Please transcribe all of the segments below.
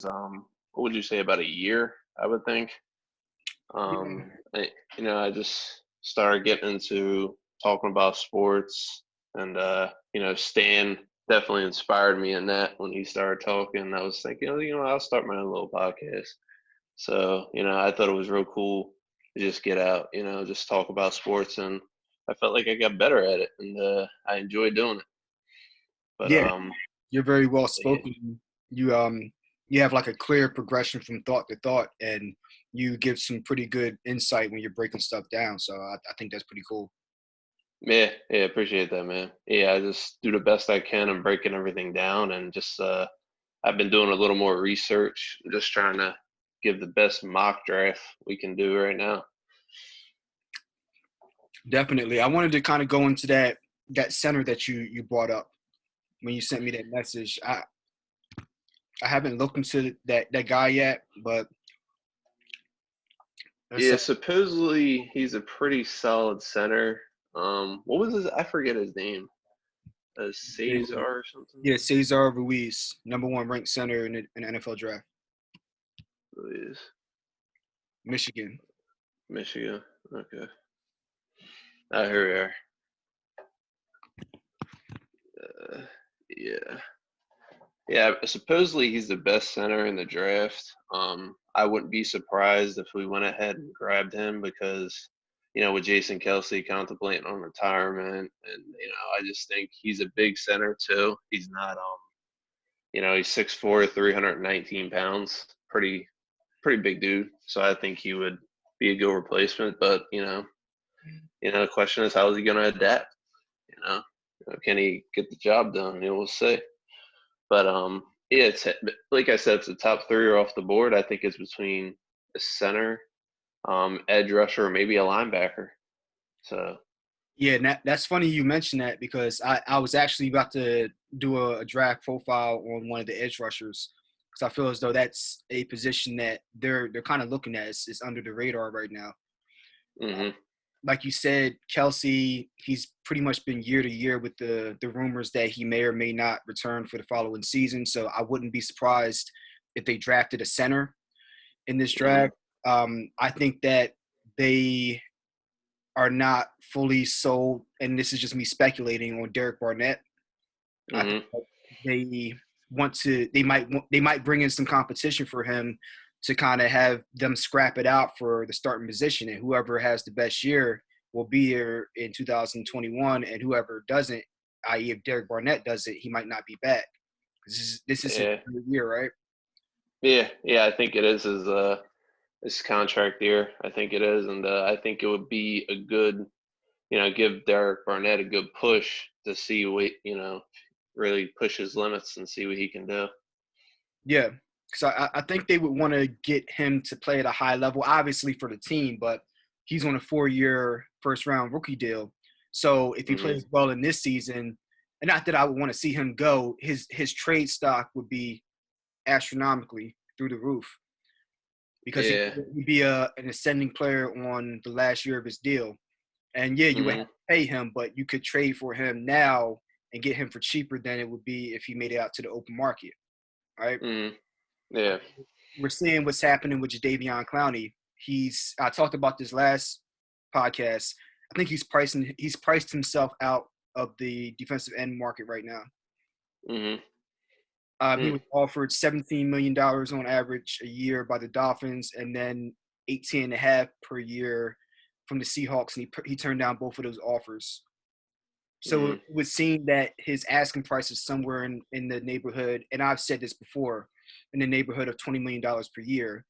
what would you say, about a year, I would think. Yeah. I just started getting into talking about sports, and Stan definitely inspired me in that when he started talking. I was thinking, I'll start my own little podcast. So, I thought it was real cool to just get out, just talk about sports, and I felt like I got better at it, and I enjoy doing it. But Yeah, you're very well yeah, spoken. You have like a clear progression from thought to thought, and you give some pretty good insight when you're breaking stuff down. So I think that's pretty cool. yeah, yeah, appreciate that, man. Yeah, I just do the best I can and breaking everything down, and just I've been doing a little more research, just trying to give the best mock draft we can do right now. Definitely. I wanted to kind of go into that center that you brought up when you sent me that message. I haven't looked into that guy yet, but that's Yeah, supposedly he's a pretty solid center. What was his? I forget his name. Cesar or something. yeah, Cesar Ruiz, #1 ranked center in the NFL draft, Please, Michigan. Michigan. Okay. Here we are. Uh, yeah. Yeah, supposedly he's the best center in the draft. I wouldn't be surprised if we went ahead and grabbed him because, with Jason Kelsey contemplating on retirement, and I just think he's a big center too. He's not, he's 6'4", 319 pounds, pretty big dude. So I think he would be a good replacement. But the question is, how is he going to adapt? Can he get the job done? We'll see. But yeah, it's like I said, it's the top three are off the board. I think it's between a center, edge rusher, or maybe a linebacker. So Yeah, and that's funny you mentioned that because I was actually about to do a draft profile on one of the edge rushers because I feel as though that's a position that they're kind of looking at. It's under the radar right now. hmm Like you said, Kelsey, he's pretty much been year to year with the rumors that he may or may not return for the following season. So I wouldn't be surprised if they drafted a center in this hmm draft. I think that they are not fully sold, and this is just me speculating on Derek Barnett. I think hmm that they they might bring in some competition for him to kind of have them scrap it out for the starting position, and whoever has the best year will be here in 2021, and whoever doesn't, i.e., if Derek Barnett does it, he might not be back. This is his yeah, third year, right? yeah. I think it is his contract year. I think it is, and I think it would be a good, give Derek Barnett a good push to see what really push his limits and see what he can do. Yeah, because I think they would want to get him to play at a high level, obviously for the team, but he's on a 4-year first round rookie deal. So if he hmm plays well in this season, and not that I would want to see him go, his trade stock would be astronomically through the roof because Yeah. he'd be an ascending player on the last year of his deal. And yeah, you would have hmm to pay him, but you could trade for him now and get him for cheaper than it would be if he made it out to the open market, right? hmm Yeah. We're seeing what's happening with Jadeveon Clowney. I talked about this last podcast. I think he's priced himself out of the defensive end market right now. hmm He Mm. was offered $17 million on average a year by the Dolphins, and then 18 and a half per year from the Seahawks, and he turned down both of those offers. So it Mhm. would seem that his asking price is somewhere in the neighborhood, and I've said this before, in the neighborhood of $20 million per year.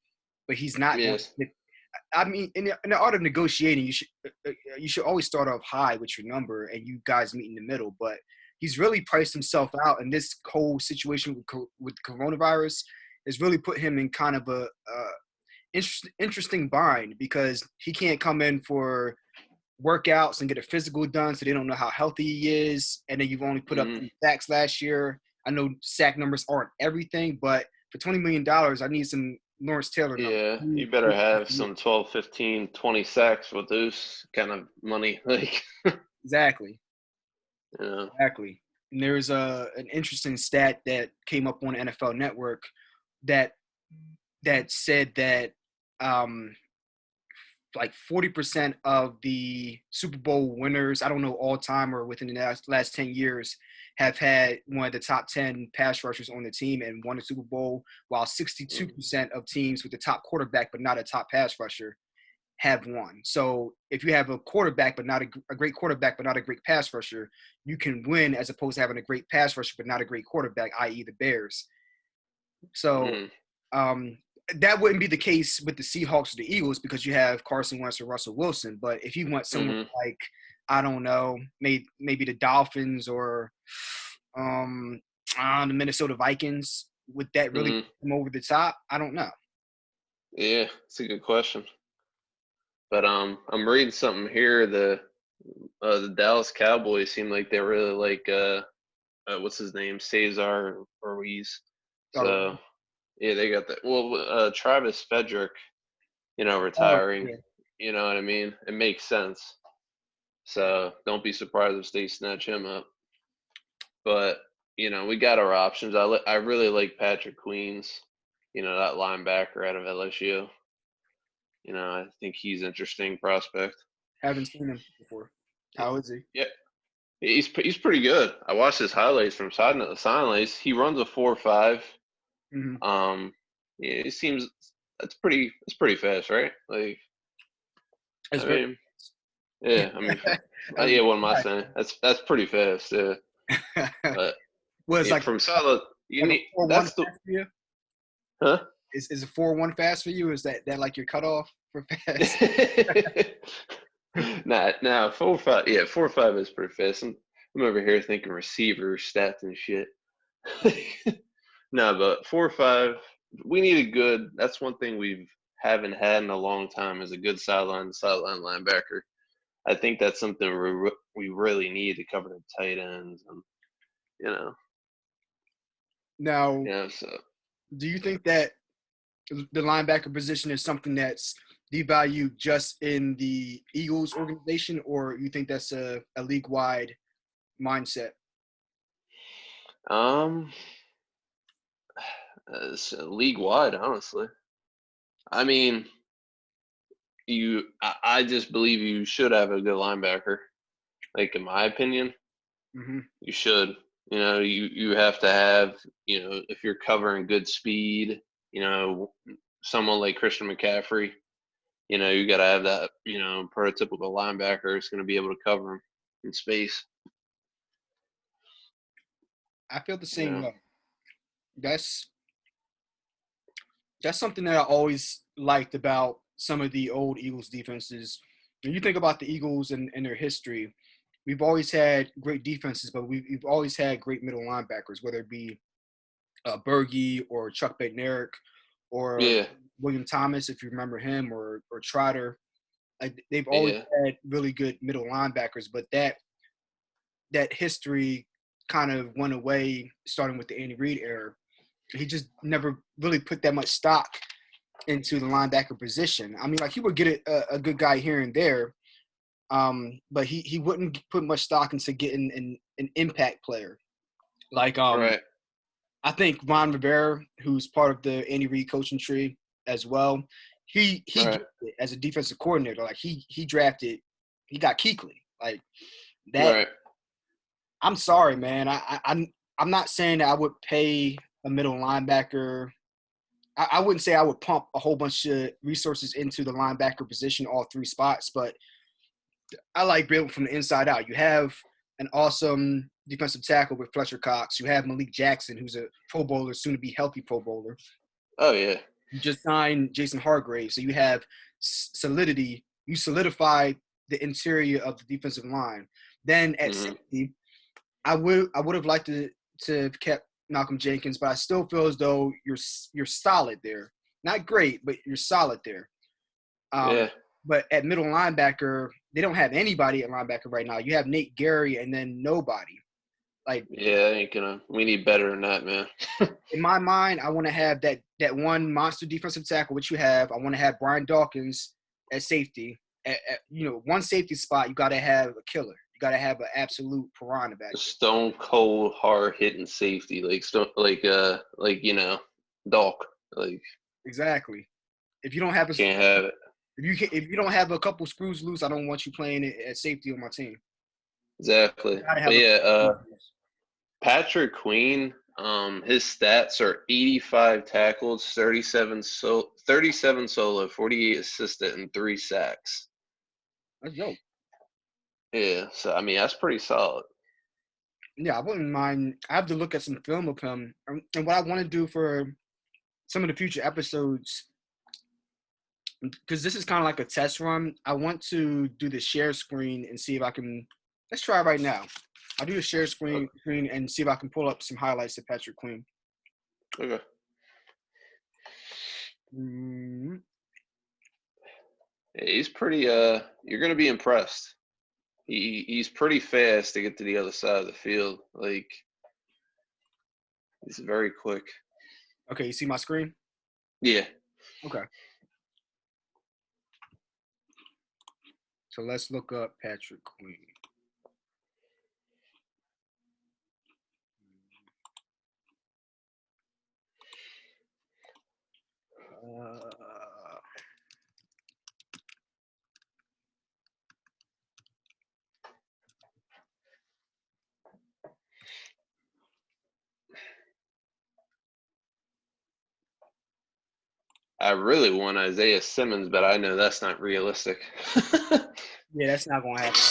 But he's not going Yes. to. I mean, in the art of negotiating, you should always start off high with your number, and you guys meet in the middle. But he's really priced himself out, and this whole situation with coronavirus has really put him in kind of a interesting bind because he can't come in for workouts and get a physical done, so they don't know how healthy he is. And then you've only put up Mhm. 3 sacks last year. I know sack numbers aren't everything, but for $20 million, I need some Lawrence Taylor Yeah, numbers. you better have some 12, 15, 20 sacks with those kind of money. Like, Exactly, you know. exactly. And there's an interesting stat that came up on NFL Network that that said that um, like 40% of the Super Bowl winners, I don't know all time or within the last 10 years, have had one of the top 10 pass rushers on the team and won a Super Bowl, while Mm, 62% of teams with the top quarterback but not a top pass rusher have won. So if you have a quarterback but not a great quarterback but not a great pass rusher, you can win as opposed to having a great pass rusher but not a great quarterback, i.e. the Bears. So mm, um, that wouldn't be the case with the Seahawks or the Eagles because you have Carson Wentz or Russell Wilson. But if you want someone mm-hmm, like, I don't know, maybe the Dolphins or um, the Minnesota Vikings, would that really mm-hmm. put them over the top? I don't know. Yeah, it's a good question. But I'm reading something here. The Dallas Cowboys seem like they really like what's his name, Cesar Ruiz. Or, So yeah, they got that. Well, Travis Frederick, oh, retiring. yeah. You know what I mean? It makes sense. So don't be surprised if they snatch him up. But we got our options. I really like Patrick Queens. That linebacker out of LSU. I think he's interesting prospect. Haven't seen him before. How is he? Yeah, he's pretty good. I watched his highlights from sidelines. He runs a 4.5. Mm-hmm. Um, yeah, he seems that's pretty fast, right? Like, It's I very. mean, yeah, I mean, That's yeah, what am I right. saying? That's pretty fast, yeah. But Well, it's yeah, from solid, you like a need 4-1 that's the fast for you. huh? Is a 4-1 fast for you? Is that like your cutoff for fast? Nah, 4.5. Yeah, 4.5 is pretty fast. I'm over here thinking receiver stats and shit. No, but 4.5. We need a good. That's one thing we haven't had in a long time is a good sideline linebacker. I think that's something we really need to cover the tight ends and you know, Now, So do you think that the linebacker position is something that's devalued just in the Eagles organization, or you think that's a league-wide mindset? um, it's league wide, honestly. I mean, I just believe you should have a good linebacker. Like in my opinion, Hmm. you should. You have to have. If you're covering good speed, someone like Christian McCaffrey. You got to have that. Prototypical linebacker is going to be able to cover him in space. I feel the You same know. way. That's that's something that I always liked about some of the old Eagles defenses. When you think about the Eagles and their history, we've always had great defenses, but we've always had great middle linebackers, whether it be Berge or Chuck Bednarik or Yeah. William Thomas, if you remember him, or Trotter. Like they've always Yeah. had really good middle linebackers, but that history kind of went away starting with the Andy Reid era. He just never really put that much stock into the linebacker position. I mean, like he would get a good guy here and there, but he wouldn't put much stock into getting an impact player. Like Right. I think Ron Rivera, who's part of the Andy Reid coaching tree as well, he Right. gets it as a defensive coordinator. Like he drafted, he got Kuechly. Like that. Right. I'm sorry, man. I'm not saying that I would pay a middle linebacker. I wouldn't say I would pump a whole bunch of resources into the linebacker position, all three spots, but I like building from the inside out. You have an awesome defensive tackle with Fletcher Cox. You have Malik Jackson, who's a Pro Bowler, soon to be healthy Pro Bowler. Oh yeah. You just signed Jason Hargrave, so you have solidity. You solidify the interior of the defensive line. Then at Hmm. safety, I would have liked to have kept Malcolm Jenkins, but I still feel as though you're solid there. Not great, but you're solid there. Um, Yeah. but at middle linebacker, they don't have anybody at linebacker right now. You have Nate Gary and then nobody. Like Yeah. Ain't gonna. We need better than that, man. in my mind, I want to have that one monster defensive tackle, which you have. I want to have Brian Dawkins at safety. One safety spot, you got to have a killer. You got to have an absolute piranha back there. Stone cold hard hitting safety, like Doc, like Exactly. If you don't have a Can't have it. if you don't have a couple screws loose, I don't want you playing at safety on my team. You Exactly. gotta But have a yeah, couple screws loose. Patrick Queen, his stats are 85 tackles, 37 solo, 48 assisted, and 3 sacks. That's dope. Yeah, so I mean that's pretty solid. Yeah, I wouldn't mind. I have to look at some film of him, and what I want to do for some of the future episodes, because this is kind of like a test run. I want to do the share screen and see if I can. Let's try right now. I'll do the share screen and see if I can pull up some highlights of Patrick Queen. Okay. Mm, Yeah, he's pretty. You're gonna be impressed. He's pretty fast to get to the other side of the field. Like he's very quick. okay, you see my screen? Yeah. Okay. So let's look up Patrick Queen. Uh, I really want Isaiah Simmons, but I know that's not realistic. yeah, that's not gonna happen.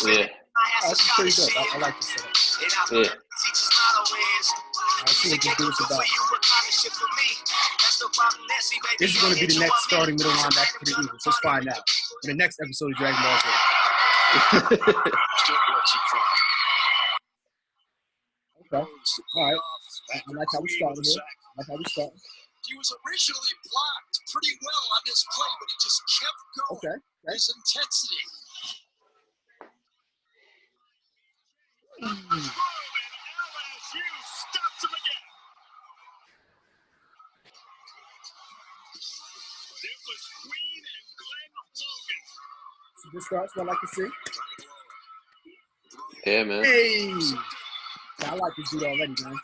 Yeah. Oh, this is pretty good. I like this setup. Yeah. Let's see what this dude's about. This is going to be the next starting middle linebacker for the Eagles. Let's find out in the next episode of Dragon Ball Z. Okay. All right. I like how we started here. I like how we started. He was originally blocked pretty well on this play, but he just kept going. Okay. His intensity. Good starts. What I like to see. Yeah, man. Hey. I like this dude already, man.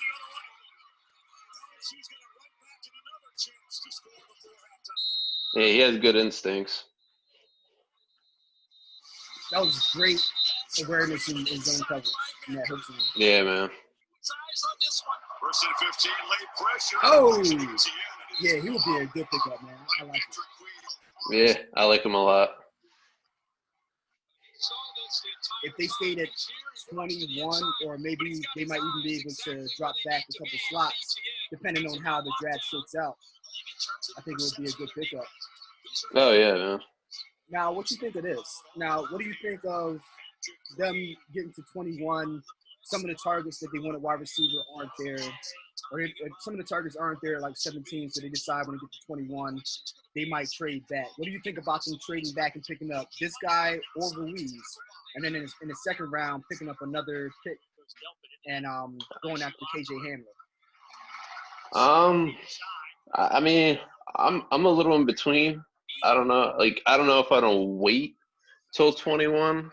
Yeah, he has good instincts. That was great awareness in zone coverage. In that hook zone. Yeah, man. Oh. Yeah, he would be a good pickup, man. I like it. Yeah, I like him a lot. If they stayed at 21, or maybe they might even be able to drop back a couple slots, depending on how the draft shakes out. I think it would be a good pickup. Oh yeah, man. Now, what you think of this? Now, what do you think of them getting to 21? Some of the targets that they want at wide receiver aren't there, or some of the targets aren't there, like 17. So they decide when they get to 21, they might trade back. What do you think about them trading back and picking up this guy or Ruiz, and then in the second round picking up another pick and going after KJ Hamler? I mean, I'm a little in between. I don't know. Like, I don't know if I don't wait till 21,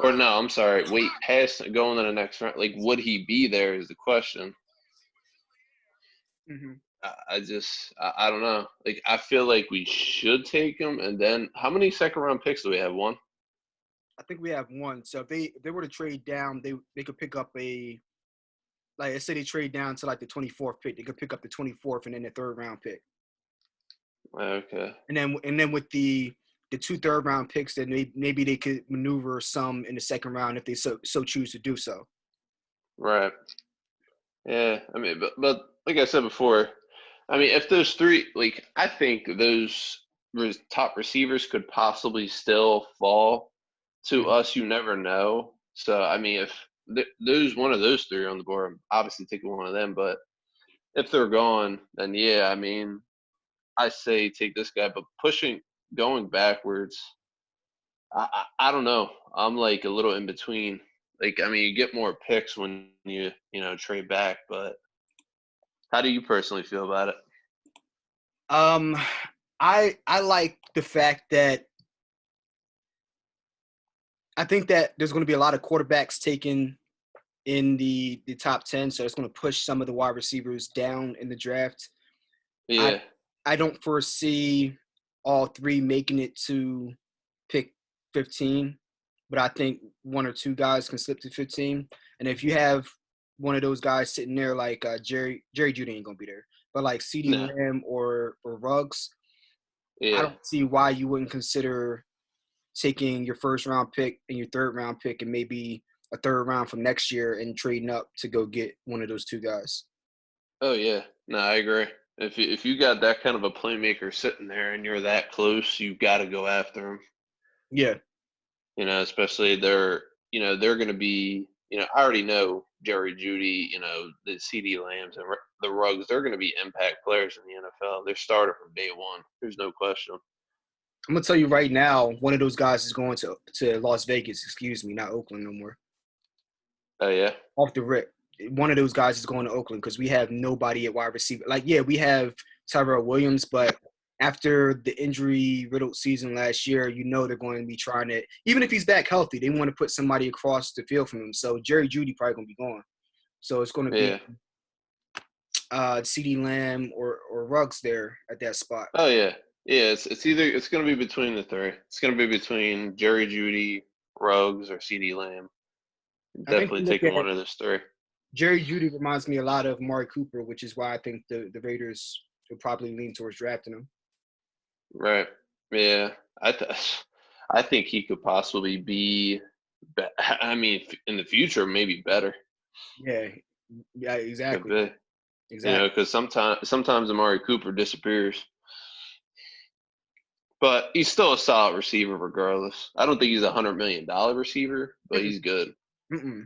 or no, I'm sorry, wait past going to the next round. Like, would he be there is the question. Mm-hmm. I don't know. Like, I feel like we should take him, and then how many second round picks do we have? One. I think we have one. So if they were to trade down, they could pick up a, like, let's say they trade down to like the 24th pick, they could pick up the 24th and then the third round pick. Okay. And then with the 2 third-round picks, then maybe they could maneuver some in the second round if they so choose to do so. Right. Yeah. I mean, but like I said before, I mean, if those three, like, I think those top receivers could possibly still fall to us. You never know. So I mean, if those one of those three are on the board, I'm obviously taking one of them. But if they're gone, then yeah, I mean, I say take this guy. But going backwards, I don't know. I'm like a little in between. Like, I mean, you get more picks when you trade back, but how do you personally feel about it? I like the fact that I think that there's going to be a lot of quarterbacks taken in the top 10, so it's going to push some of the wide receivers down in the draft. I Yeah. I don't foresee all three making it to pick 15, but I think one or two guys can slip to 15. And if you have one of those guys sitting there like Jerry Judy ain't gonna be there, but like CeeDee No. Lamb or Ruggs, I Yeah. don't see why you wouldn't consider taking your first round pick and your third round pick and maybe a third round from next year and trading up to go get one of those two guys. Oh yeah. No, I agree. If you got that kind of a playmaker sitting there and you're that close, you got to go after him. Yeah, Especially they're going to be, I already know Jerry Judy, the CD Lambs and the Ruggs, they're going to be impact players in the NFL. They're starter from day one. There's no question. I'm gonna tell you right now, one of those guys is going to Las Vegas. Excuse me, not Oakland no more. Oh yeah. Off the rip, one of those guys is going to Oakland because we have nobody at wide receiver. Like, yeah, we have Tyrell Williams, but after the injury-riddled season last year, they're going to be trying to, even if he's back healthy, they want to put somebody across the field from him. So Jerry Judy probably going to be gone. So it's going to be Yeah. CeeDee Lamb or Ruggs there at that spot. Oh yeah. Yeah, it's going to be between the three. It's going to be between Jerry Judy, Ruggs, or CD Lamb. I think Definitely you look taking at one of those three. Jerry Judy reminds me a lot of Amari Cooper, which is why I think the Raiders will probably lean towards drafting him. Right. Yeah. I think he could possibly I mean, in the future, maybe better. Yeah, yeah, Could exactly, be. exactly. Because sometimes Amari Cooper disappears, but he's still a solid receiver regardless. I don't think he's $100 million receiver, but Mm-mm, he's good. mm-mm.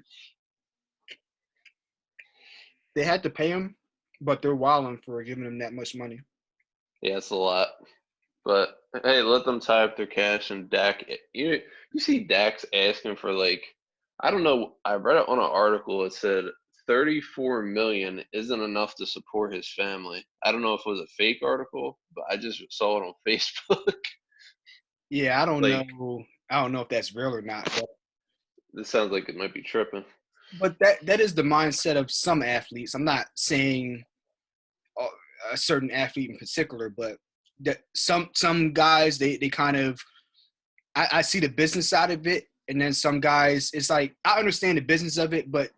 They had to pay him, but they're wilding for giving him that much money. Yeah, it's a lot. But hey, let them tie up their cash and Dak. You see Dak's asking for like, I don't know. I read it on an article. It said 34 million isn't enough to support his family. I don't know if it was a fake article, but I just saw it on Facebook. Yeah, I don't Like, know. I don't know if that's real or not, this sounds like it might be tripping. but that is the mindset of some athletes. I'm not saying uh, a certain athlete in particular, but that some guys they kind of I see the business side of it, and then some guys it's like I understand the business of it, but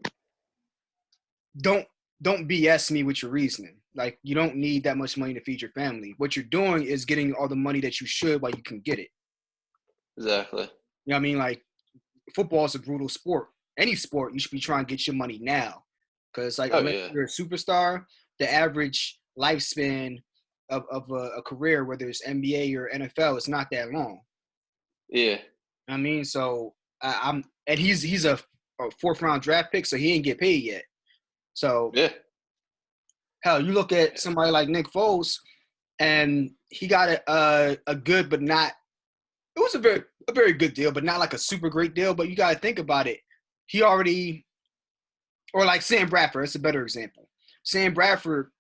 don't don't BS me with your reasoning. Like you don't need that much money to feed your family. What you're doing is getting all the money that you should while you can get it. Exactly. You know what I mean? Like football is a brutal sport. Any sport, you should be trying to get your money now. Because like Oh unless yeah. you're a superstar, the average lifespan of a career, whether it's NBA or NFL, is not that long. Yeah. I mean, so I'm and he's a fourth round draft pick, so he ain't get paid yet. So Yeah. hell, you look at somebody like Nick Foles, and he got a good but not. It was a very good deal, but not like a super great deal. But you got to think about it. He already, or like Sam Bradford. That's a better example. Sam Bradford,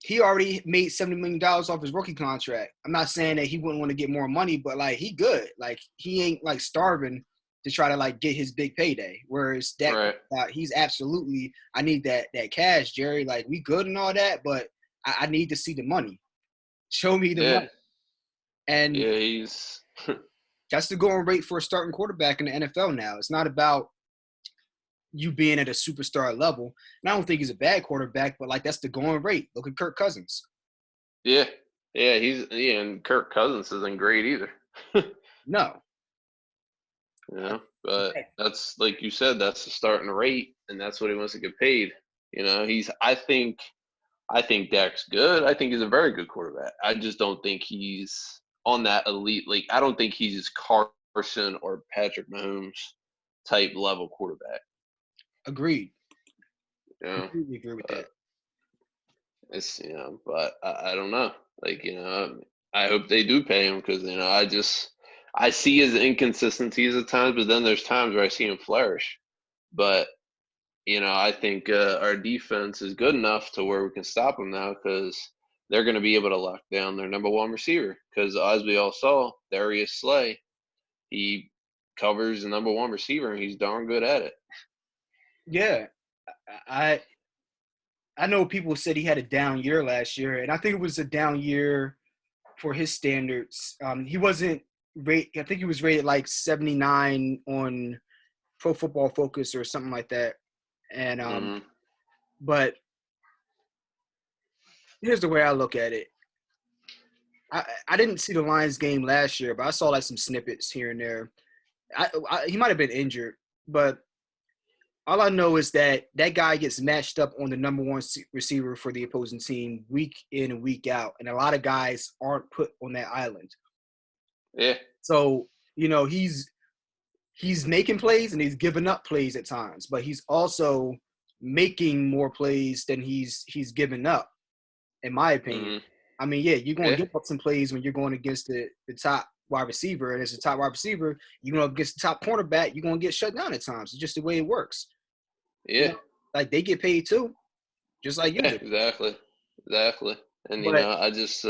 he already made $70 million off his rookie contract. I'm not saying that he wouldn't want to get more money, but like he good. Like he ain't like starving to try to like get his big payday. Whereas that Right. he's absolutely I need that cash, Jerry. Like we good and all that, but I need to see the money. Show me the Yeah. money. And Yeah. He's. that's the going rate for a starting quarterback in the NFL now. It's not about you being at a superstar level. And I don't think he's a bad quarterback, but like that's the going rate. Look at Kirk Cousins. Yeah. Yeah. And Kirk Cousins isn't great either. No. But that's like you said, that's the starting rate, and that's what he wants to get paid. He's. I think Dak's good. I think he's a very good quarterback. I just don't think he's on that elite. Like I don't think he's Carson or Patrick Mahomes type level quarterback. Agreed. You know, Completely agree with that. but but I don't know. Like I hope they do pay him because I see his inconsistencies at times, but then there's times where I see him flourish. But I think our defense is good enough to where we can stop them now because they're going to be able to lock down their number one receiver. Because as we all saw, Darius Slay, he covers the number one receiver and he's darn good at it. Yeah, I I know people said he had a down year last year, and I think it was a down year for his standards. He wasn't rate. I think he was rated like 79 on Pro Football Focus or something like that. And Mhm. but here's the way I look at it. I didn't see the Lions game last year, but I saw like some snippets here and there. He might have been injured, but all I know is that that guy gets matched up on the number one receiver for the opposing team week in and week out, and a lot of guys aren't put on that island. Yeah. So he's making plays and he's giving up plays at times, but he's also making more plays than he's giving up, in my opinion. Mhm. I mean, yeah, you're going to Yeah. give up some plays when you're going against the top wide receiver, and as a top wide receiver, you're going to against the top cornerback, you're going to get shut down at times. It's just the way it works. You Yeah. know, like they get paid too, just like you Yeah. do. Exactly. Exactly. And But I just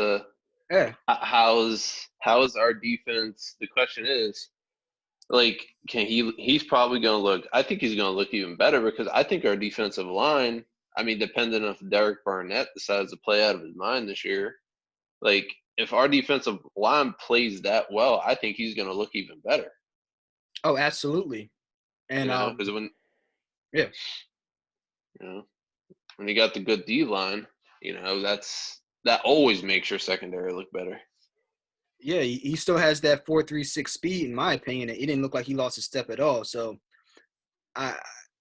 yeah, how's our defense? The question is, like, can he's probably going to look. I think he's going to look even better because I think our defensive line. I mean, depending if Derek Barnett decides to play out of his mind this year, like if our defensive line plays that well, I think he's going to look even better. oh, absolutely. And Because when yeah, you know when you got the good D line, that always makes your secondary look better. yeah, he still has that 4.36 speed, in my opinion. It didn't look like he lost a step at all. So I,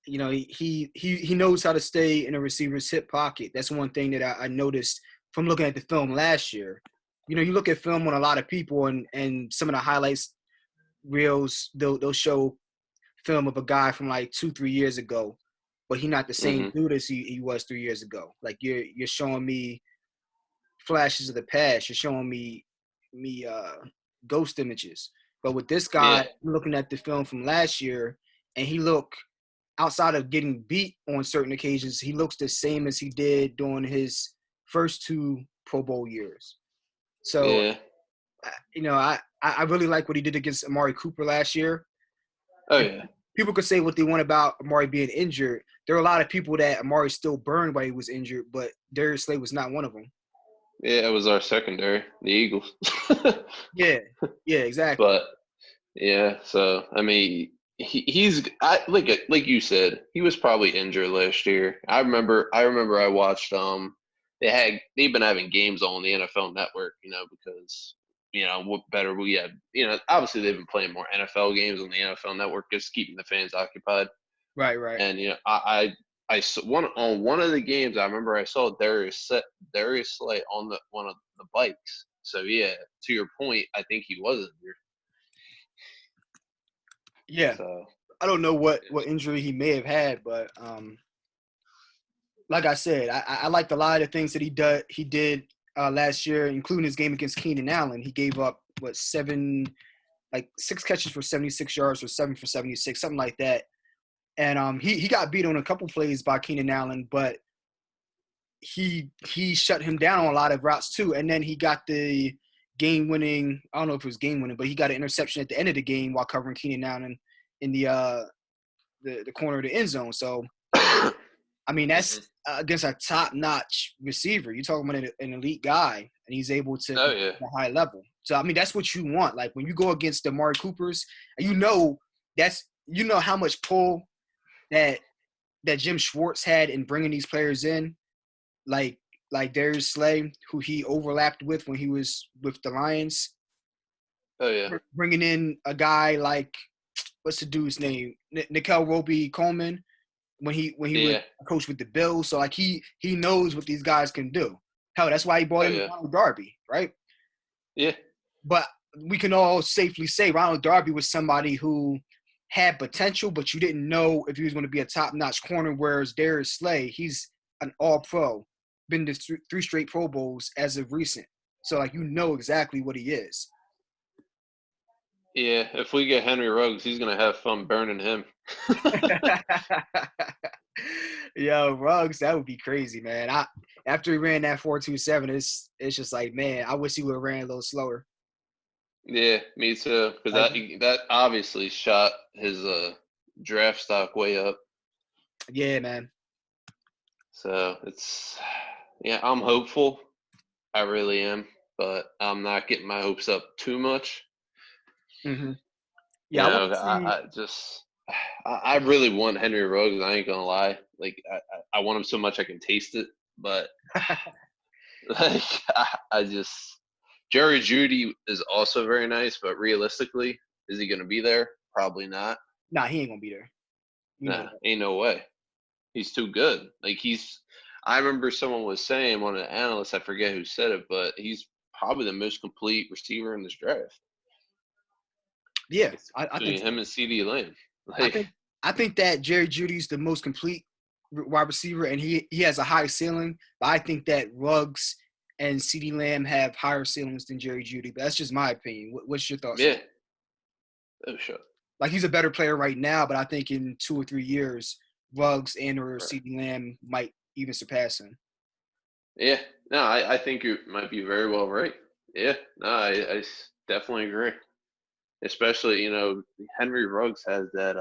he knows how to stay in a receiver's hip pocket. That's one thing that I noticed from looking at the film last year. You look at film on a lot of people, and some of the highlights reels they'll show film of a guy from like 2-3 years ago, but he's not the same Hmm. dude as he was 3 years ago. Like you're showing me flashes of the past. You're showing me ghost images. But with this guy, Yeah, I'm looking at the film from last year, and he looked outside of getting beat on certain occasions, he looks the same as he did during his first two Pro Bowl years. So, yeah. I really like what he did against Amari Cooper last year. Oh And yeah, people could say what they want about Amari being injured. There are a lot of people that Amari still burned while he was injured, but Darius Slay was not one of them. yeah. It was our secondary, the Eagles. Yeah, yeah, exactly. But yeah, so I mean, like you said, he was probably injured last year. I remember I watched they've been having games on the NFL Network, because what better we had, obviously they've been playing more NFL games on the NFL Network, just keeping the fans occupied. Right, right. And I saw one of the games. I remember I saw Darius Slay on the one of the bikes. So yeah, to your point, I think he was injured. Yeah, So I don't know what injury he may have had, but like I said, I liked a lot of the things that he did last year, including his game against Keenan Allen. He gave up like 6 catches for 76 yards or 7 for 76, something like that. And he got beat on a couple plays by Keenan Allen, but he shut him down on a lot of routes too. And then he got the game winning. I don't know if it was game winning, but he got an interception at the end of the game while covering Keenan Allen in the corner of the end zone. So I mean, that's Mhm. against a top-notch receiver. You're talking about an elite guy, and he's able to Oh compete yeah, at a high level. So I mean, that's what you want. Like when you go against the Amari Coopers, and you know how much pull that Jim Schwartz had in bringing these players in, like Darius Slay, who he overlapped with when he was with the Lions, oh yeah, bringing in a guy like what's the dude's name, Nickel Roby Coleman, when he was yeah, a coach with the Bills. So like he knows what these guys can do. Hell, that's why he brought oh in yeah, Ronald Darby, right? yeah, But we can all safely say Ronald Darby was somebody who had potential, but you didn't know if he was going to be a top-notch corner. Whereas Darius Slay, he's an All-Pro, been to three straight Pro Bowls as of recent. So like exactly what he is. yeah. If we get Henry Ruggs, he's gonna have fun burning him. Yo, Ruggs, that would be crazy, man. After he ran that 4.27, it's just like, man, I wish he would have ran a little slower. Yeah, me too. Because Like, that obviously shot his draft stock way up. Yeah, man. So yeah, I'm hopeful. I really am, but I'm not getting my hopes up too much. Hmm. You Yeah, I want know, to see. I just I really want Henry Ruggs. I ain't gonna lie. Like I want him so much I can taste it, but like I just Jerry Judy is also very nice, but realistically, is he gonna be there? Probably not. Nah, he ain't gonna be there. You know Nah, that. ain't no way. He's too good. Like he's. I remember someone was saying, one of the analysts, I forget who said it, but he's probably the most complete receiver in this draft. Yeah, It's I think between so. him and CD Lamb. I Like, think I think that Jerry Judy's the most complete wide receiver, and he has a high ceiling. But I think that Ruggs and CeeDee Lamb have higher ceilings than Jerry Judy. But that's just my opinion. What's your thoughts on yeah, it? oh sure. Like he's a better player right now, but I think in 2 or 3 years, Ruggs and or Right. CeeDee Lamb might even surpass him. Yeah, no, I think you might be very well right. Yeah, no, definitely agree. Especially, Henry Ruggs has that,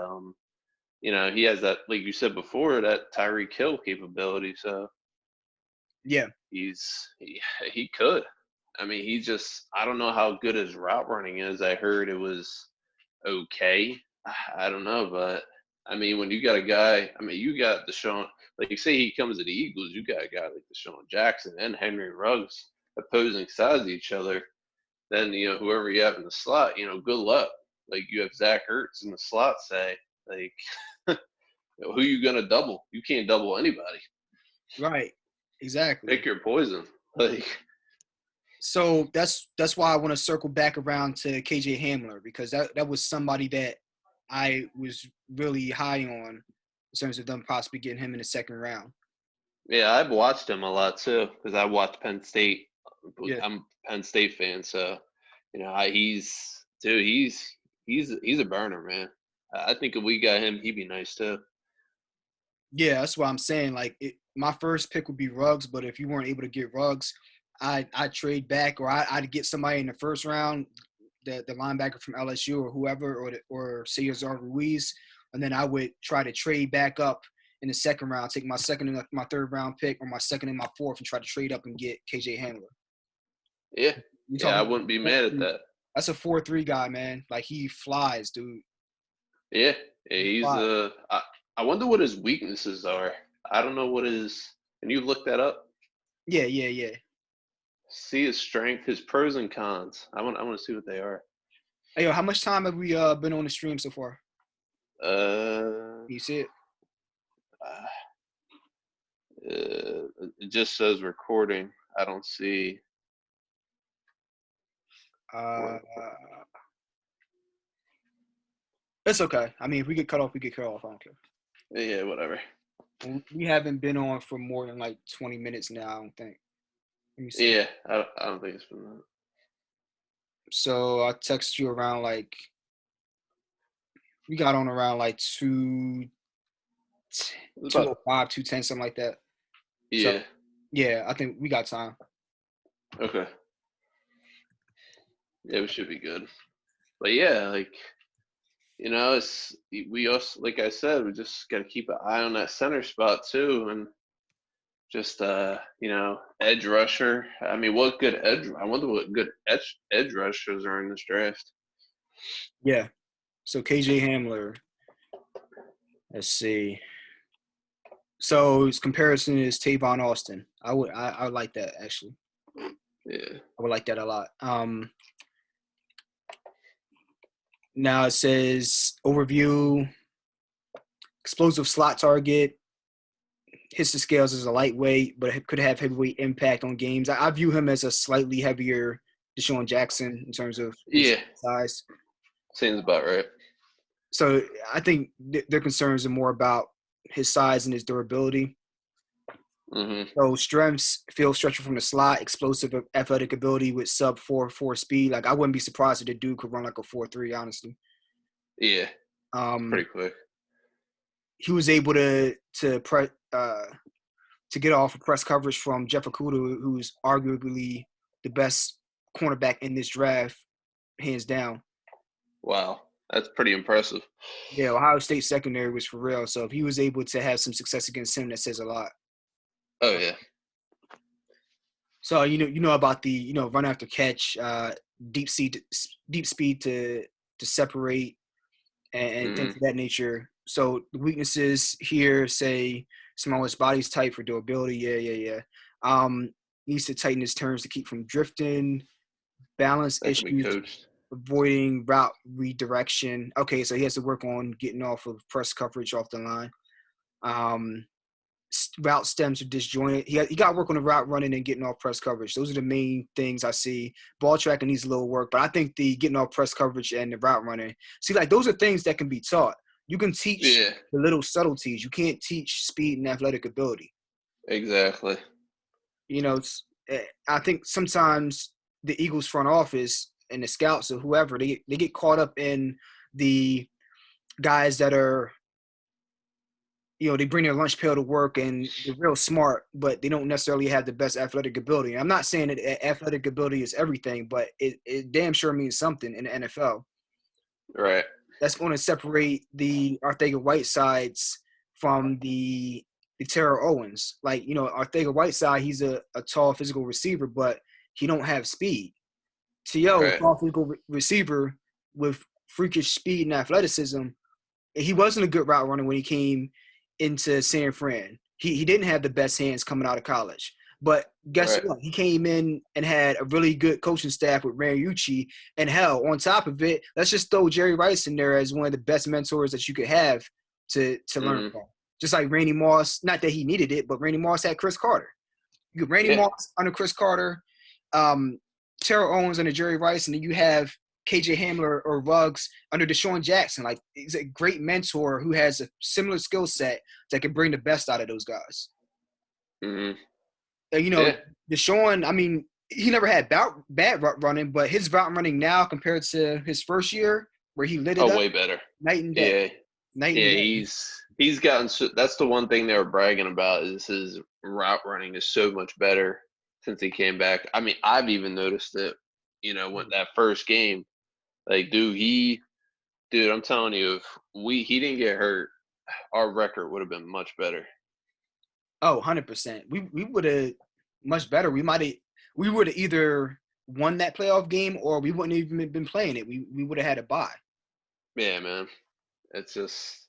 he has that, like you said before, that Tyreek Hill capability. So Yeah, he could. I mean, I don't know how good his route running is. I heard it was okay. I don't know, but I mean, when you got a guy, I mean, you got Deshaun, like you say he comes to the Eagles, you got a guy like Deshaun Jackson and Henry Ruggs opposing sides of each other. Then, whoever you have in the slot, good luck. Like you have Zach Ertz in the slot, say, like, who you gonna double? You can't double anybody. right. Exactly. Pick your poison. Like, So that's why I want to circle back around to KJ Hamler because that was somebody that I was really high on in terms of them possibly getting him in the second round. yeah, I've watched him a lot too because I watched Penn State. Yeah. I'm a Penn State fan, so he's a burner, man. I think if we got him, he'd be nice too. Yeah, that's what I'm saying. Like my first pick would be Ruggs, but if you weren't able to get Ruggs, I'd trade back or I'd get somebody in the first round, the linebacker from LSU or whoever, or Cesar Ruiz, and then I would try to trade back up in the second round, take my second and my third round pick or my second and my fourth, and try to trade up and get KJ Hamler. Yeah, You yeah, I talking wouldn't be about mad at that. that's a 4-3 guy, man. Like he flies, dude. Yeah, yeah, He he's flies. I wonder what his weaknesses are. I don't know what his. Can you look that up? Yeah, yeah, yeah. See his strength, his pros and cons. I want to see what they are. Hey, yo, how much time have we been on the stream so far? Uh, You see it? uh, it just says recording. I don't see Uh, what. it's okay. I mean, if we get cut off, we get cut off. I don't care. Yeah, whatever. We haven't been on for more than like 20 minutes now. I don't think. Let me see. Yeah, I don't think it's been that. So I text you around like we got on around like It's two about oh five, 2:10, something like that. So yeah. yeah, I think we got time. Okay. Yeah, we should be good. But yeah, like it's we also like I said, we just got to keep an eye on that center spot too, and just edge rusher. I mean, what good edge? I wonder what good edge rushers are in this draft. Yeah. So KJ Hamler. Let's see. So his comparison is Tavon Austin. I would like that actually. Yeah. I would like that a lot. Now it says overview, explosive slot target, hits the scales as a lightweight, but it could have heavyweight impact on games. I view him as a slightly heavier Deshaun Jackson in terms of his Yeah. size. Seems about right. So I think their concerns are more about his size and his durability. Mhm. So strengths, field stretcher from the slot, explosive athletic ability with sub 4.4 speed. Like I wouldn't be surprised if the dude could run like a 4.3, honestly. Yeah. Um, Pretty quick. he was able to get off of press coverage from Jeff Okudah, who's arguably the best cornerback in this draft, hands down. Wow. That's pretty impressive. Yeah, Ohio State secondary was for real. So if he was able to have some success against him, that says a lot. Oh yeah. So you know about the run after catch, deep speed to separate and things Mhm. of that nature. So the weaknesses here say smallest body's tight for durability. Yeah. Needs to tighten his turns to keep from drifting. Balance That can be issues, coached. avoiding route redirection. Okay, so he has to work on getting off of press coverage off the line. Um, route stems are disjointed. He got to work on the route running and getting off press coverage. Those are the main things I see. Ball tracking needs a little work, but I think the getting off press coverage and the route running, see, like those are things that can be taught. You can teach Yeah, the little subtleties. You can't teach speed and athletic ability. exactly. I think sometimes the Eagles front office and the scouts or whoever, they get caught up in the guys that are, they bring their lunch pail to work and they're real smart, but they don't necessarily have the best athletic ability. And I'm not saying that athletic ability is everything, but it damn sure means something in the NFL. Right. That's going to separate the Arcega-Whitesides from the Terrell Owens. Like, Arcega-Whiteside, he's a tall physical receiver, but he don't have speed. T.O., Right. tall physical receiver with freakish speed and athleticism. He wasn't a good route runner when he came into San Fran. He didn't have the best hands coming out of college. But guess Right. what? He came in and had a really good coaching staff with Mariucci. And hell, on top of it, let's just throw Jerry Rice in there as one of the best mentors that you could have to learn Mhm. from. Just like Randy Moss, not that he needed it, but Randy Moss had Chris Carter. You get Randy Yeah. Moss under Chris Carter, Terrell Owens under Jerry Rice, and then you have KJ Hamler or Ruggs under Deshaun Jackson. Like, he's a great mentor who has a similar skill set that can bring the best out of those guys. Mhm. And, Yeah. Deshaun, I mean, he never had bad route running, but his route running now compared to his first year where he lit it Oh, up, way better. night and day. Yeah. Night and Yeah. day. He's gotten. That's the one thing they were bragging about is his route running is so much better since he came back. I mean, I've even noticed it. When that first game, like, dude, I'm telling you, if he didn't get hurt, our record would have been much better. Oh, 100%. We would have much better. We would have either won that playoff game or we wouldn't even been playing it. We would have had a bye. Yeah, man. It's just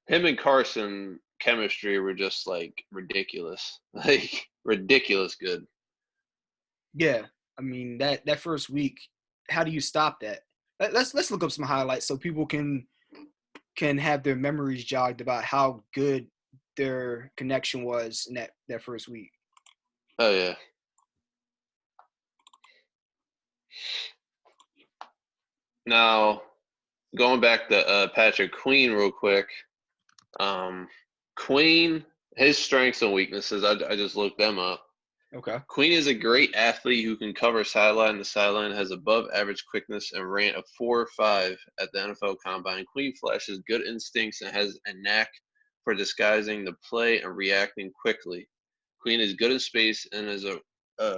him and Carson chemistry were just like ridiculous, like ridiculous good. Yeah. I mean, that first week, how do you stop that? Let's look up some highlights so people can have their memories jogged about how good their connection was in that first week. Oh yeah. Now going back to Patrick Queen real quick. Queen, his strengths and weaknesses, I just looked them up. Okay. Queen is a great athlete who can cover sideline to sideline, has above average quickness, and ran a 4.5 at the NFL Combine. Queen flashes good instincts and has a knack for disguising the play and reacting quickly. Queen is good in space and is a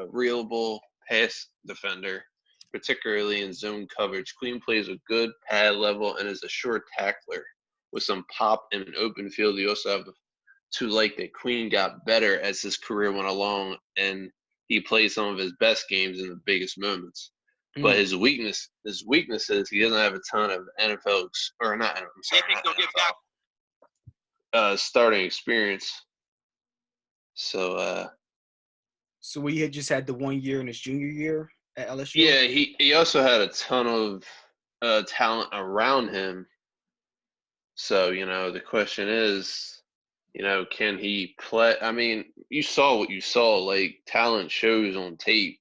reliable pass defender, particularly in zone coverage. Queen plays a good pad level and is a sure tackler with some pop in an open field. You also have to like that Queen got better as his career went along and he played some of his best games in the biggest moments. But his weakness is he doesn't have a ton of NFL or not. I'm sorry, not NFL, starting experience. So So we had just had the 1 year in his junior year at LSU. yeah, he also had a ton of talent around him. So the question is, can he play? I mean, you saw what you saw. Like, talent shows on tape.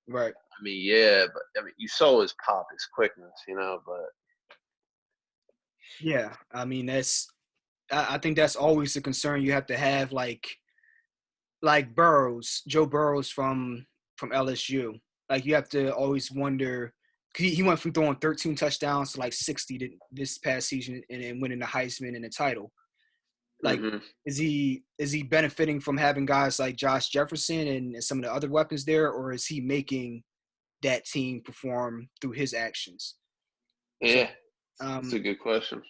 Right. I mean, yeah, but I mean, you saw his pop, his quickness, but Yeah. I mean, I think that's always the concern you have to have, like Joe Burrows from LSU. Like, you have to always wonder. He went from throwing 13 touchdowns to like 60 this past season and then winning the Heisman and the title. Like, is he benefiting from having guys like Josh Jefferson and some of the other weapons there, or is he making that team perform through his actions? yeah, That's a good question.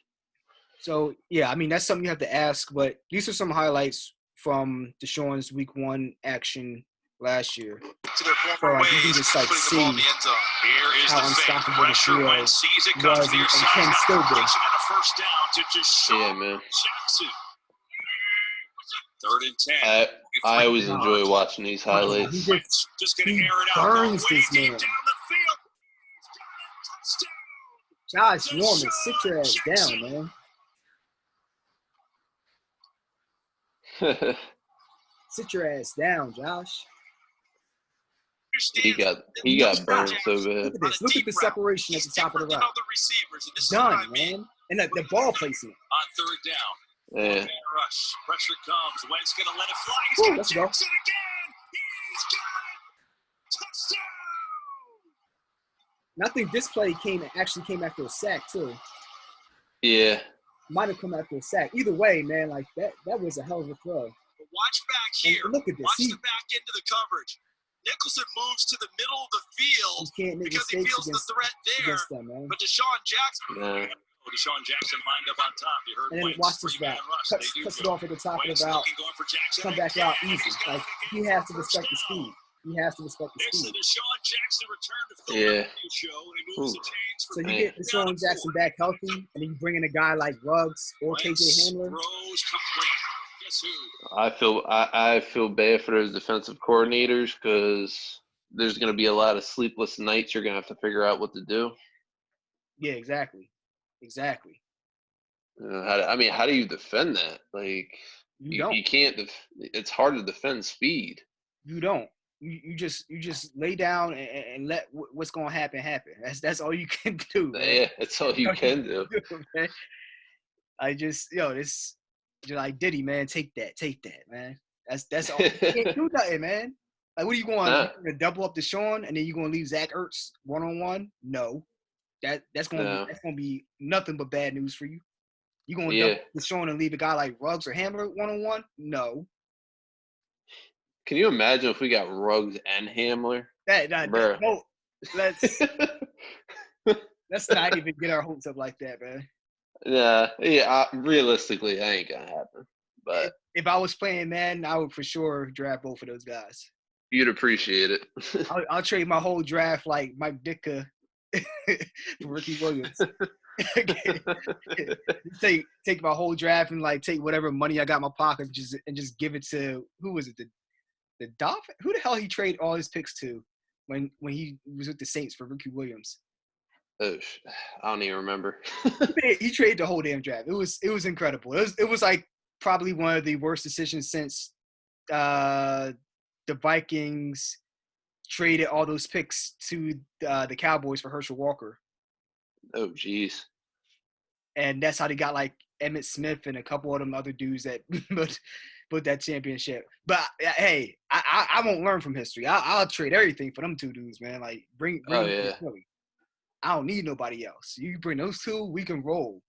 So yeah, I mean that's something you have to ask. But these are some highlights from Deshaun's Week 1 action last year. To their So former like you can ways, just like putting the ball in see the end zone. Here is how the fake. unstoppable the Pressure trio Wentz sees it, comes was to the near and side. can Now still be. completion and a first down to Deshaun Yeah, man. Jackson. 3rd and 10. I always enjoy watching these highlights. He Just gonna he air it out. Going burns way this deep man. down the field. He's got a touchdown. Josh Norman, sit your ass down, man. Sit your ass down, Josh. he got burned so bad. Look at this. Look at the separation at the top of the route. Done, man. And the ball placement. On 3rd down. Yeah. Man rush. Pressure comes. Wentz gonna let it fly. He's Woo, got let's go. Jackson again. He's got it. Touchdown. And I think this play actually came after a sack too. Yeah. Might have come after a sack. Either way, man, like that was a hell of a throw. But watch back And here. look at this. Watch He the back end of the coverage. Nicholson moves to the middle of the field can't make because he mistakes feels the threat there. against them, man. But Deshaun Jackson, Yeah. Deshaun Jackson lined up on top. You heard And then Wentz, watch this three-man route. rush. Cuts They do it go. off at the top of Wentz the route. looking, going for Jackson Come back out again. easy. He's got Like it he again has for to respect the first down. speed. He has to respect the It's the speed. Deshaun Jackson return to Yeah. Philadelphia show, and he moves the chains for So you Man. get Deshaun Jackson back healthy, and then you bring in a guy like Ruggs or KJ Wentz Hamler. throws complete. Guess who? I feel bad for those defensive coordinators because there's going to be a lot of sleepless nights. You're going to have to figure out what to do. Yeah, exactly. How do you defend that? Like You don't. you can't. It's hard to defend speed. You don't. You just lay down and let what's gonna happen. That's all you can do, man. Yeah, that's all you can do. Man. I just this just like Diddy, man. Take that, man. That's all. You can't do nothing, man. Like, what are you going to double up Deshaun and then you gonna leave Zach Ertz 1-on-1? No, that's gonna be nothing but bad news for you. You gonna double Deshaun and leave a guy like Ruggs or Hamler 1-on-1? No. Can you imagine if we got Ruggs and Hamler? No, let's not even get our hopes up like that, man. Realistically, that ain't gonna happen. But if I was playing Madden, I would for sure draft both of those guys. You'd appreciate it. I'll trade my whole draft like Mike Ditka for Ricky Williams. take my whole draft and like take whatever money I got in my pocket and just give it to who was it? The Dolphins? Who the hell he traded all his picks to when he was with the Saints for Ricky Williams? Oh, I don't even remember. He traded the whole damn draft. It was incredible. It was like probably one of the worst decisions since the Vikings traded all those picks to the Cowboys for Herschel Walker. Oh, geez. And that's how they got like Emmitt Smith and a couple of them other dudes that put that championship. But hey, I won't learn from history. I'll trade everything for them two dudes, man. Like bring Philly. I don't need nobody else. You bring those two, we can roll.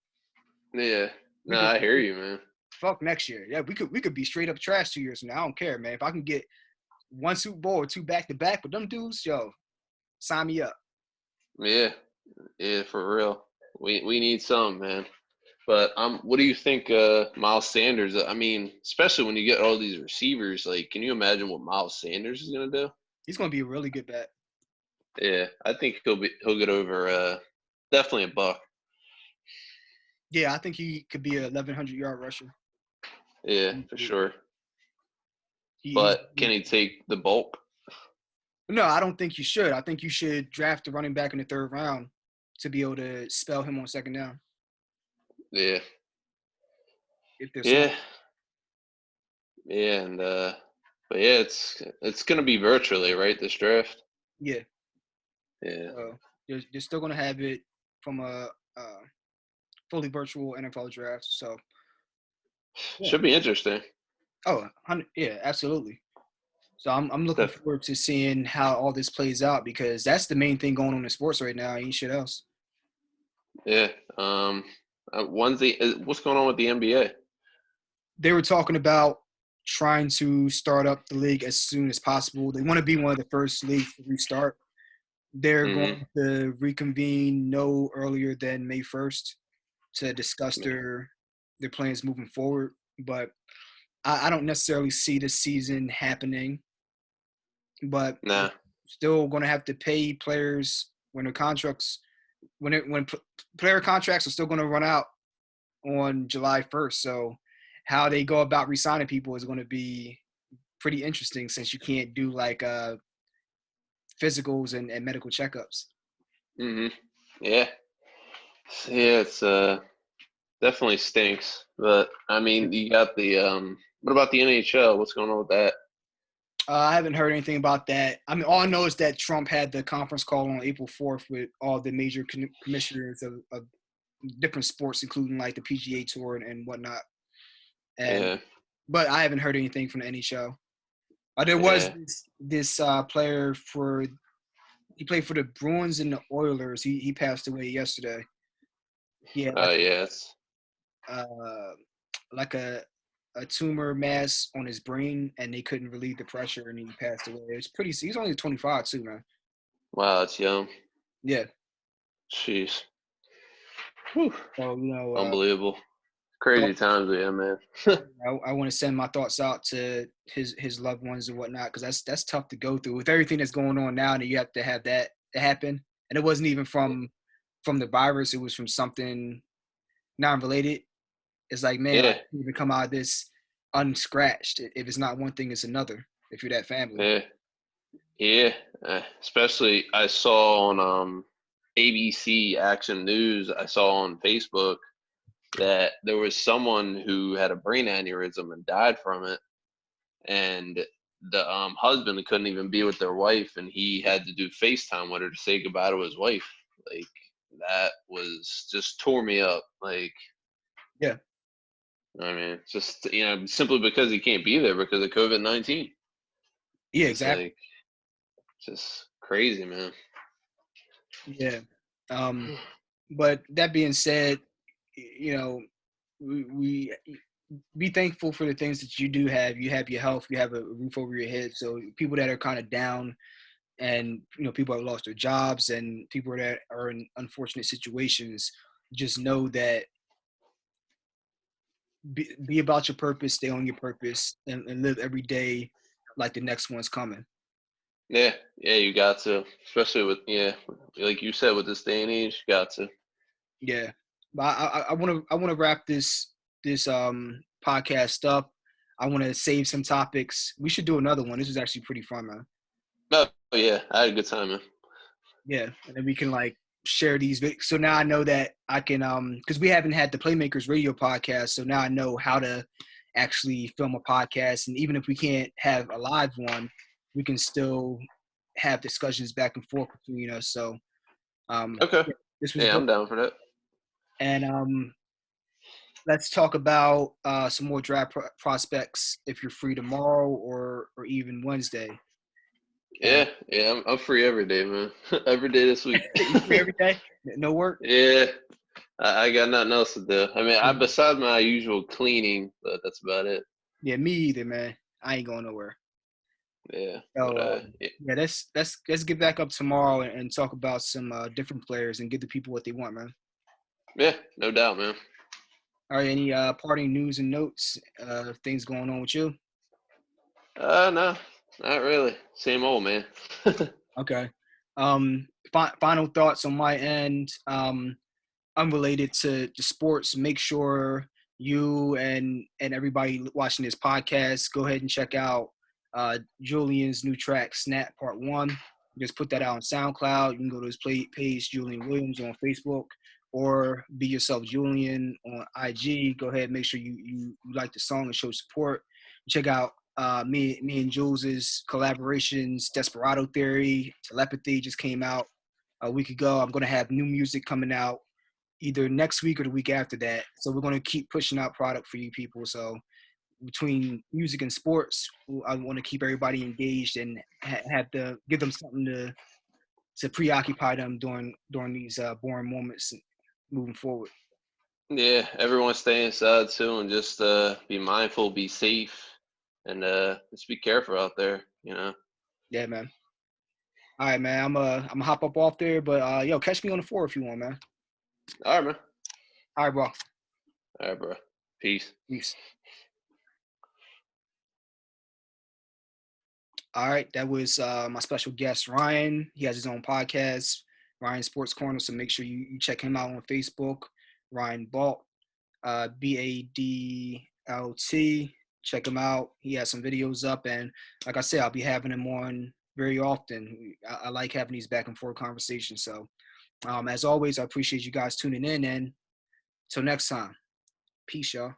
Yeah. No, I hear you, man. Fuck next year. Yeah, we could be straight up trash 2 years from now. I don't care, man. If I can get one Super Bowl or two back to back with them dudes, sign me up. Yeah, for real. We need some, man. But what do you think, Miles Sanders? I mean, especially when you get all these receivers, like, can you imagine what Miles Sanders is gonna do? He's gonna be a really good bet. Yeah, I think he'll get over definitely a buck. Yeah, I think he could be a 1,100-yard rusher. Yeah, for sure. But can he take the bulk? No, I don't think you should. I think you should draft a running back in the 3rd round to be able to spell him on 2nd down. Yeah. Yeah, and but yeah, it's gonna be virtually, right, this draft? Yeah. Yeah. They're still gonna have it from a fully virtual NFL draft. So should be interesting. Oh, yeah, absolutely. So I'm looking forward to seeing how all this plays out because that's the main thing going on in sports right now. Ain't shit else. Yeah. What's going on with the NBA? They were talking about trying to start up the league as soon as possible. They want to be one of the first leagues to restart. they're Mhm. going to reconvene no earlier than May 1st to discuss their plans moving forward. But I don't necessarily see this season happening. But Nah. still going to have to pay players when their contracts player contracts are still going to run out on July 1st. So how they go about re-signing people is going to be pretty interesting since you can't do like physicals and medical checkups. Mhm. Yeah. Yeah, it's definitely stinks. But I mean, you got the what about the NHL? What's going on with that? I haven't heard anything about that. I mean, all I know is that Trump had the conference call on April 4th with all the major commissioners of different sports, including like the PGA Tour and whatnot. And Yeah. but I haven't heard anything from the NHL. There was Yeah. this player he played for the Bruins and the Oilers. He passed away yesterday. He had Yeah. It's, uh, like a tumor mass on his brain, and they couldn't relieve the pressure, and he passed away. It's pretty. He's only 25 too, man. wow, that's young. Yeah. Jeez. Whew. So Unbelievable. Crazy times, yeah, man. I want to send my thoughts out to his loved ones and whatnot because that's tough to go through with everything that's going on now. And you have to have that happen, and it wasn't even from the virus; it was from something non-related. It's like, man, like Yeah. you even come out of this unscratched. If it's not one thing, it's another. If you're that family, Yeah. Yeah. Especially I saw on ABC Action News, I saw on Facebook that there was someone who had a brain aneurysm and died from it, and the husband couldn't even be with their wife, and he had to do FaceTime with her to say goodbye to his wife. Like that was just tore me up. Like yeah, I mean, just simply because he can't be there because of COVID-19. yeah, It's exactly, like just crazy, man. yeah. But that being said, we be thankful for the things that you do have. You have your health, you have a roof over your head. So people that are kind of down and people have lost their jobs and people that are in unfortunate situations, just know that be about your purpose, stay on your purpose, and live every day like the next one's coming. Yeah, yeah, you got to, especially with like you said, with this day and age, you got to. Yeah, but I want to wrap this podcast up. I want to save some topics. We should do another one. This is actually pretty fun, man. Oh yeah, I had a good time, man. Yeah, and then we can like share these. So now I know that I can because we haven't had the Playmakers Radio podcast. So now I know how to actually film a podcast, and even if we can't have a live one, we can still have discussions back and forth between us. So Okay, yeah, this was yeah, dope. I'm down for that. And let's talk about some more draft prospects if you're free tomorrow or even Wednesday. And Yeah, yeah, I'm free every day, man. Every day this week. you free every day? No work? Yeah, I got nothing else to do. I mean, besides my usual cleaning, but that's about it. Yeah, me either, man. I ain't going nowhere. Yeah, So but yeah, let's get back up tomorrow and talk about some different players and give the people what they want, man. yeah, no doubt, man. All right, any parting news and notes, things going on with you? No, not really. Same old, man. Okay. Final thoughts on my end. Unrelated to sports. Make sure you and everybody watching this podcast go ahead and check out Julian's new track, Snap Part 1. Just put that out on SoundCloud. You can go to his page, Julian Williams, on Facebook, or Be Yourself Julian on IG. Go ahead, make sure you like the song and show support. Check out me and Jules's collaborations, Desperado Theory, Telepathy just came out a week ago. I'm going to have new music coming out either next week or the week after that. So we're going to keep pushing out product for you people. So between music and sports, I want to keep everybody engaged and have to give them something to preoccupy them during these boring moments moving forward. Yeah, everyone stay inside too, and just be mindful, be safe, and just be careful out there. Yeah, man. All right, man. I'm gonna hop up off there, but yo, catch me on the floor if you want, man. All right, man. All right, bro. All right, bro. Peace. Peace. All right, that was my special guest, Ryan. He has his own podcast, Ryan Sports Corner. So make sure you check him out on Facebook, Ryan Balt, BADLT. Check him out. He has some videos up, and like I said, I'll be having him on very often. I like having these back and forth conversations. So, as always, I appreciate you guys tuning in, and till next time, peace, y'all.